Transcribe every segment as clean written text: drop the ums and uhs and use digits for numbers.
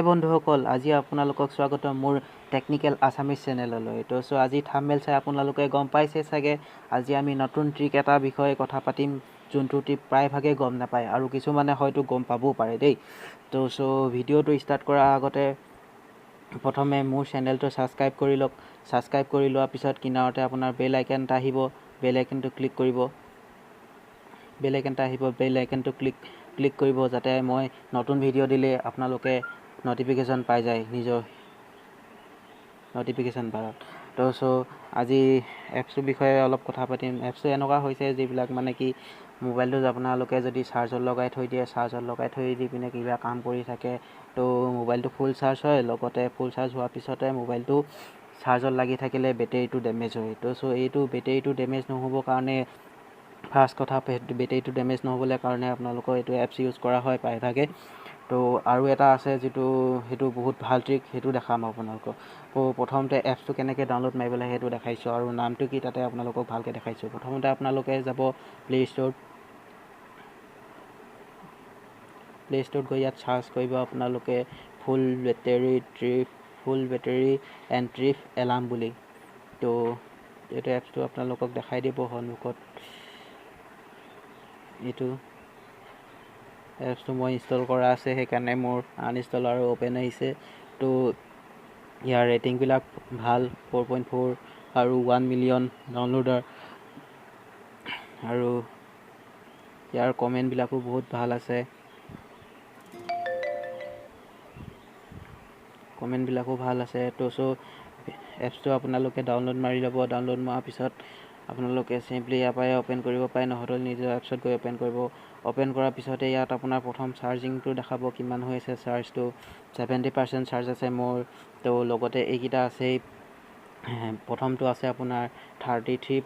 হাই বন্ধুসকল, আজি আপোনালোকক স্বাগতম মোৰ টেকনিকেল আছামিজ চেনেললৈ। তো আজি থাম্বনেইল চাই আপোনালোকে গম পাইছে চাগে, আজি আমি নতুন ট্ৰিক এটা বিষয়ে কথা পাতিম, যোনটো ট্ৰিক প্ৰায়ভাগে গম নাপায় আৰু কিছুমানে হয়তো গম পাবও পাৰে দেই। তো ভিডিঅ'টো ষ্টাৰ্ট কৰাৰ আগতে প্ৰথমে মোৰ চেনেলটো ছাবস্ক্ৰাইব কৰি লওক। ছাবস্ক্ৰাইব কৰি লোৱাৰ পিছত কিনাৰতে আপোনাৰ বেল আইকন এটা আহিব, বেল আইকনটো ক্লিক কৰিব। বেল আইকনটো ক্লিক কৰিব যাতে মই নতুন ভিডিঅ' দিলে আপোনালোকে নটিফিকেশ্যন পাই যায় নিজৰ নটিফিকেশ্যন বাৰত। তো আজি এপছটোৰ বিষয়ে অলপ কথা পাতিম। এপছটো এনেকুৱা হৈছে যিবিলাক মানে কি মোবাইলটো আপোনালোকে যদি চাৰ্জত লগাই থৈ দিয়ে, চাৰ্জত লগাই থৈ দি পিনে কিবা কাম কৰি থাকে, তো মোবাইলটো ফুল চাৰ্জ হয়। লগতে ফুল চাৰ্জ হোৱাৰ পিছতে মোবাইলটো চাৰ্জত লাগি থাকিলে বেটেৰীটো ডেমেজ হয়। তো এইটো বেটেৰীটো ডেমেজ নহ'বৰ কাৰণে ফাৰ্ষ্ট কথা, বেটেৰীটো ডেমেজ নহ'বলৈ কাৰণে আপোনালোকৰ এইটো এপছ ইউজ কৰা হয় প্ৰায়ভাগে। তো আৰু এটা আছে সেইটো বহুত ভাল ট্ৰিক, সেইটো দেখাম আপোনালোকক। তো প্ৰথমতে এপছটো কেনেকৈ ডাউনলোড মাৰিব লাগে সেইটো দেখাইছোঁ আৰু নামটো কি তাতে আপোনালোকক ভালকৈ দেখাইছোঁ। প্ৰথমতে আপোনালোকে যাব প্লে ষ্ট'ৰত গৈ ইয়াত চাৰ্চ কৰিব আপোনালোকে ফুল বেটেৰী এণ্ড ট্ৰিপ এলাৰ্ম বুলি। তো এইটো এপছটো আপোনালোকক দেখাই দিব সন্মুখত। এইটো এপছটো মই ইনষ্টল কৰা আছে, সেইকাৰণে মোৰ আনইনষ্টল আৰু অ'পেন আহিছে। তো ইয়াৰ ৰেটিংবিলাক ভাল, 4.4 আৰু 1 মিলিয়ন ডাউনলোডাৰ, আৰু ইয়াৰ কমেণ্টবিলাকো বহুত ভাল আছে। তো এপছটো আপোনালোকে ডাউনলোড মাৰি ল'ব। ডাউনলোড মৰাৰ পিছত আপোনালোকে চিম্পলি ইয়াৰ পৰাই অ'পেন কৰিব পাৰে, নহ'লে নিজৰ এপছত গৈ অ'পেন কৰিব। অ'পেন কৰাৰ পিছতে ইয়াত আপোনাৰ প্ৰথম চাৰ্জিংটো দেখাব, কিমান হৈ আছে চাৰ্জটো। 70% চাৰ্জ আছে মোৰ। তো লগতে এইকেইটা আছেই। প্ৰথমটো আছে আপোনাৰ 33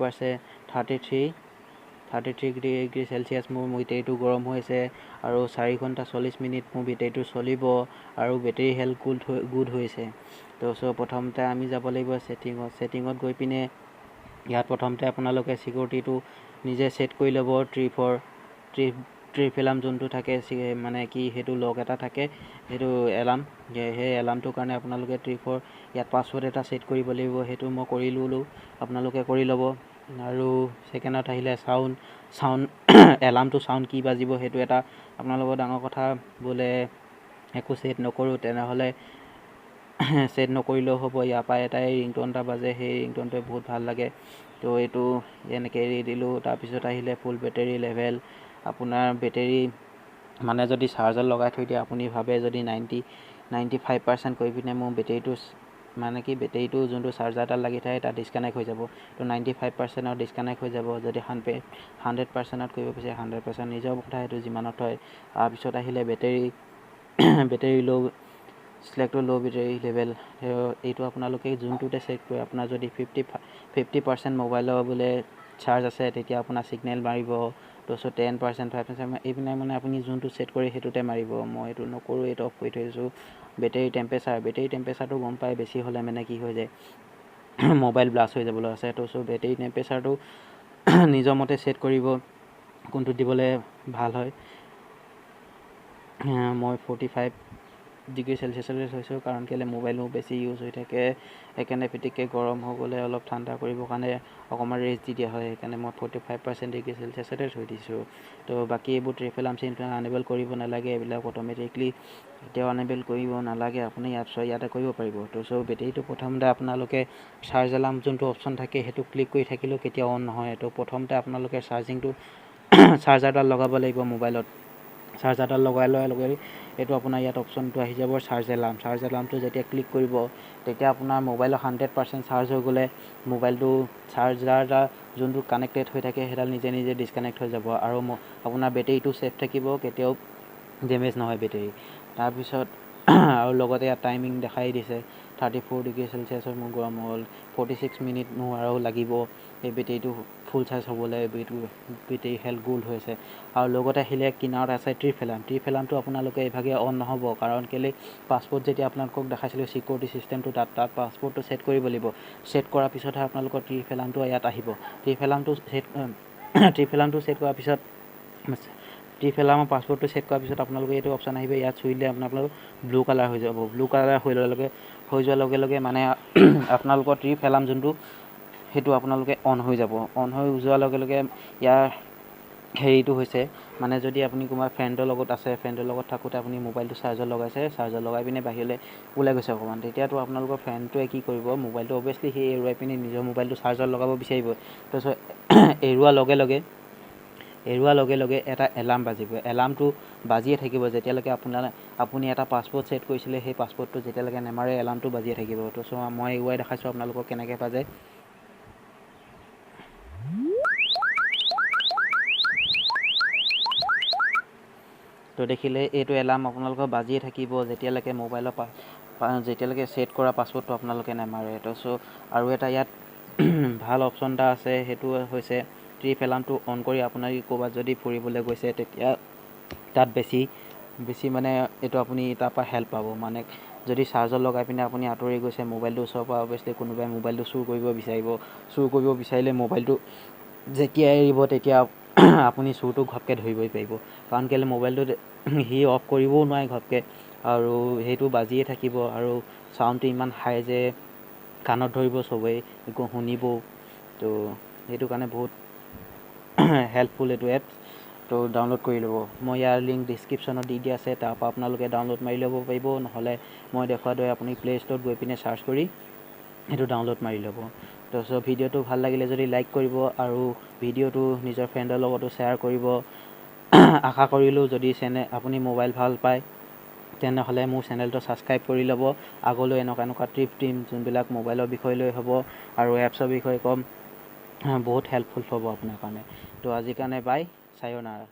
ডিগ্ৰী চেলচিয়াছ মোৰ বেটেৰীটো গৰম হৈছে, আৰু 4 ঘণ্টা 40 মিনিট মোৰ বেটেৰীটো চলিব, আৰু বেটেৰী হেল্থ গুড হৈছে। তো প্ৰথমতে আমি যাব লাগিব ছেটিঙত গৈ পিনে ইয়াত প্ৰথমতে আপোনালোকে ছিকিউৰিটিটো নিজে ছেট কৰি ল'ব। ট্ৰিপ এলাৰ্ম যোনটো থাকে মানে কি, সেইটো লক এটা থাকে, সেইটো এলাৰ্ম। সেই এলাৰ্মটোৰ কাৰণে আপোনালোকে ইয়াত পাছৱৰ্ড এটা ছেট কৰিব লাগিব। সেইটো মই কৰি ল'লোঁ, আপোনালোকে কৰি ল'ব। আৰু ছেকেণ্ডত আহিলে চাউণ্ড এলাৰ্মটো চাউণ্ড কি বাজিব, সেইটো এটা আপোনালোকৰ ডাঙৰ কথা। বোলে একো ছেট নকৰোঁ, তেনেহ'লে ছেট নকৰিলেও হ'ব। ইয়াৰ পৰা এটাই ৰিংট'ন এটা বাজে, সেই ৰিংট'নটোৱে বহুত ভাল লাগে। তো এইটো এনেকৈ এৰি দিলোঁ। তাৰপিছত আহিলে ফুল বেটেৰী লেভেল। আপোনাৰ বেটেৰী মানে যদি চাৰ্জত লগাই থৈ দিয়ে, আপুনি ভাবে যদি 95% কৰি পিনে মোৰ বেটেৰীটো যোনটো চাৰ্জাৰডাল লাগি থাকে তাত ডিছকানেক্ট হৈ যাব। তো 95% ডিছকানেক্ট হৈ যাব। যদি 100% কৰিব বিচাৰে 100%, নিজৰ কথা, সেইটো যিমানত হয়। তাৰপিছত আহিলে বেটেৰী ল' বেটেৰী লেভেল। এইটো আপোনালোকে যোনটোতে চেক কৰে, আপোনাৰ যদি 50% মোবাইলৰ বোলে চাৰ্জ আছে, তেতিয়া আপোনাৰ ছিগনেল মাৰিব। তো 10%, 5% এইপিনে মানে আপুনি যোনটো ছেট কৰে সেইটোতে মাৰিব। মই এইটো নকৰোঁ, এইটো অফ কৰি থৈছোঁ। বেটেৰী টেম্পেচাৰটো গম পাই, বেছি হ'লে মানে কি হৈ যায়, মোবাইল ব্লাষ্ট হৈ যাবলৈ আছে। তো বেটেৰী টেম্পেচাৰটো নিজৰ মতে ছেট কৰিব, কোনটো দিবলৈ ভাল হয়। মই 45 ডিগ্ৰী চেলচিয়াছলৈ থৈছোঁ, কাৰণ কেলৈ মোবাইল মোৰ বেছি ইউজ হৈ থাকে, সেইকাৰণে পিটিককৈ গৰম হৈ গ'লে অলপ ঠাণ্ডা কৰিবৰ কাৰণে অকণমান ৰেষ্ট দি দিয়া হয়। সেইকাৰণে মই 45% ডিগ্ৰী চেলচিয়াছতে থৈ দিছোঁ। তো বাকী এইবোৰ ট্ৰিপ এলাৰ্ম আনেবল কৰিব নালাগে, এইবিলাক অট'মেটিকলি কেতিয়াও আনেবল কৰিব নালাগে, আপুনি ইয়াতে কৰিব পাৰিব। তো বেটেৰীটো প্ৰথমতে আপোনালোকে চাৰ্জ এলাৰ্ম যোনটো অপশ্যন থাকে সেইটো ক্লিক কৰি থাকিলেও কেতিয়াও অন নহয়। তো প্ৰথমতে আপোনালোকে চাৰ্জাৰডাল লগাব লাগিব মোবাইলত। চাৰ্জাৰডাল লগাই লোৱাৰ লগে এইটো আপোনাৰ ইয়াত অপশ্যনটো আহি যাব, চাৰ্জ এলাৰ্মটো যেতিয়া ক্লিক কৰিব, তেতিয়া আপোনাৰ মোবাইলৰ 100% চাৰ্জ হৈ গ'লে মোবাইলটো চাৰ্জাৰডাল যোনটো কানেক্টেড হৈ থাকে সেইডাল নিজে ডিছকানেক্ট হৈ যাব, আৰু আপোনাৰ বেটেৰীটো ছেফ থাকিব, কেতিয়াও ডেমেজ নহয় বেটেৰী। তাৰপিছত আৰু লগতে ইয়াত টাইমিং দেখাই দিছে, 34 ডিগ্ৰী চেলচিয়াছত মোৰ গৰম হ'ল, 46 মিনিট মোৰ আৰু লাগিব এই বেটেৰীটো ফুল চাৰ্জ হ'বলৈ। বেটেৰী হেল্থ গুড হৈছে। আৰু লগতে আহিলে কিনাৰত আছে ট্ৰিপ এলাৰ্মটো আপোনালোকে এইভাগে অন নহ'ব, কাৰণ কেলৈ পাছৱৰ্ড যেতিয়া আপোনালোকক দেখাইছিলোঁ ছিকিউৰিটি চিষ্টেমটো, তাত পাছৱৰ্ডটো ছেট কৰিব লাগিব। ছেট কৰাৰ পিছতহে আপোনালোকৰ ট্ৰিপ এলাৰ্মটো ইয়াত আহিব। ট্ৰিপ এলাৰ্মটো ছেট কৰাৰ পিছত ট্ৰিপ এলাৰ্মৰ পাছৱৰ্ডটো ছেট কৰাৰ পিছত আপোনালোকে এইটো অপশ্যন আহিব, ইয়াত চুই দিলে আপোনালোকৰ ব্লু কালাৰ হৈ যাব। ব্লু কালাৰ হৈ যোৱাৰ লগে লগে মানে আপোনালোকৰ ট্ৰিপ এলাৰ্ম যোনটো সেইটো আপোনালোকে অন হৈ যাব। অন হৈ যোৱাৰ লগে লগে ইয়াৰ হেৰিটো হৈছে মানে যদি আপুনি কোনোবা ফ্ৰেণ্ডৰ লগত আছে, ফ্ৰেণ্ডৰ লগত থাকোঁতে আপুনি মোবাইলটো চাৰ্জত লগাইছে, চাৰ্জত লগাই পিনে বাহিৰলৈ ওলাই গৈছে অকণমান, তেতিয়াতো আপোনালোকৰ ফ্ৰেণ্ডটোৱে কি কৰিব, মোবাইলটো অভিয়াছলি সি এৰুৱাই পিনে নিজৰ মোবাইলটো চাৰ্জত লগাব বিচাৰিব। তাৰপিছত এৰুৱাৰ লগে লগে এটা এলাৰ্ম বাজিব। এলাৰ্মটো বাজিয়ে থাকিব যেতিয়ালৈকে আপুনি এটা পাছৱৰ্ড ছেট কৰিছিলে, সেই পাছৱৰ্ডটো যেতিয়ালৈকে নেমাৰে এলাৰ্মটো বাজিয়ে থাকিব। তো মই এৰুৱাই দেখাইছোঁ আপোনালোকক কেনেকৈ বাজে। তো দেখিলে এইটো এলাৰ্ম আপোনালোকৰ বাজিয়ে থাকিব যেতিয়ালৈকে যেতিয়ালৈকে ছেট কৰা পাছৱৰ্ডটো আপোনালোকে নেমাৰে। আৰু এটা ইয়াত ভাল অপশ্যন এটা আছে, সেইটো হৈছে ট্ৰিপ এলাৰ্মটো অন কৰি আপোনাৰ ক'ৰবাত যদি ফুৰিবলৈ গৈছে তেতিয়া তাত বেছি মানে এইটো আপুনি তাৰপৰা হেল্প পাব। মানে যদি চাৰ্জত লগাই পিনে আপুনি আঁতৰি গৈছে মোবাইলটো ওচৰৰ পৰা, অভিয়াছলি কোনোবাই মোবাইলটো চুৰ কৰিব বিচাৰিব। চুৰ কৰিব বিচাৰিলে মোবাইলটো যেতিয়া এৰিব তেতিয়া আপুনি চুৰটো ঘপকৈ ধৰিবই পাৰিব। কাৰণ কেলৈ মোবাইলটো সি অফ কৰিবও নোৱাৰে ঘপকৈ, আৰু সেইটো বাজিয়ে থাকিব আৰু চাউণ্ডটো ইমান হাই যে কাণত ধৰিব চবেই, একো শুনিবও। তো সেইটো কাৰণে বহুত হেল্পফুল এইটো এপছ। তো ডাউনলোড কৰি ল'ব। মই ইয়াৰ লিংক ডিছক্ৰিপশ্যনত দি দিয়া আছে, তাৰপৰা আপোনালোকে ডাউনলোড মাৰি ল'ব পাৰিব, নহ'লে মই দেখুওৱাৰ দৰে আপুনি প্লে' ষ্ট'ৰত গৈ পিনে চাৰ্চ কৰি সেইটো ডাউনলোড মাৰি ল'ব। তাৰপিছত ভিডিঅ'টো ভাল লাগিলে যদি লাইক কৰিব আৰু ভিডিঅ'টো নিজৰ ফ্ৰেণ্ডৰ লগতো শ্বেয়াৰ কৰিব। আশা কৰিলোঁ যদি আপুনি মোবাইল ভাল পায় তেনেহ'লে মোৰ চেনেলটো ছাবস্ক্ৰাইব কৰি ল'ব। আগলৈ এনেকুৱা ট্ৰিপ দিম যোনবিলাক মোবাইলৰ বিষয় লৈ হ'ব আৰু এপছৰ বিষয়ে ক'ম, বহুত হেল্পফুল হ'ব আপোনাৰ কাৰণে। তো আজিৰ কাৰণে বাই, চায়োনাৰা।